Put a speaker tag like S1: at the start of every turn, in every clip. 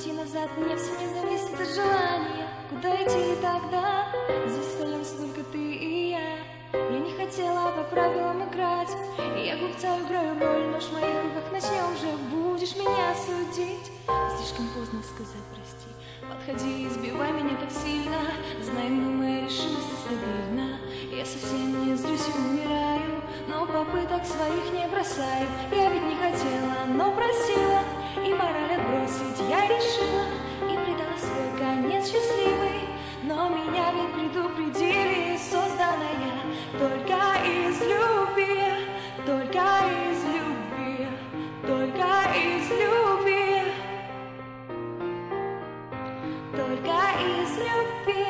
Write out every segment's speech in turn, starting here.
S1: пути назад, мне все не зависит от желания. Куда идти тогда? Здесь вдвоем только ты и я. Я не хотела по правилам играть, я глупца играю роль, нож в моих руках, начнем же, будешь меня судить. Слишком поздно сказать прости, подходи, избивай меня так сильно. Знаем, мы решимость стабильна. Я совсем не злюсь и умираю, но попыток своих не бросаю. Я ведь не хотела, но просила, и мораль отбросить я решила, и предала свой конец счастливый. Но меня ведь предупредили, создана я только из любви, только из любви, только из любви, только из любви,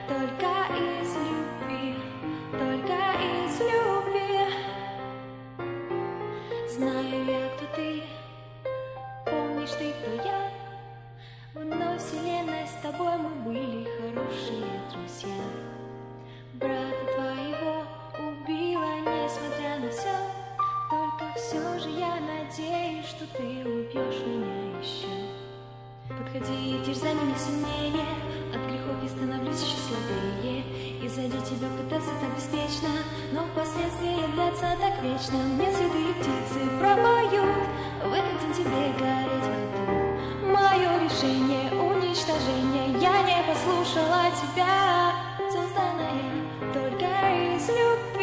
S1: только из любви, только из любви. Знаю я, кто ты, помнишь ты, кто я. В одной вселенной с тобой мы были хорошие друзья. Брата твоего убила, несмотря на все. Только все же я надеюсь, что ты убьешь меня еще. Подходи и терзай меня сильнее, от грехов я становлюсь еще слабее. И сзади тебя пытаться так беспечно, но последствия длятся так вечно. Мне цветы и птицы пропоют, в этот день тебе гореть в аду. Мое решение уничтожение, я не послушала тебя. Создана я только из любви.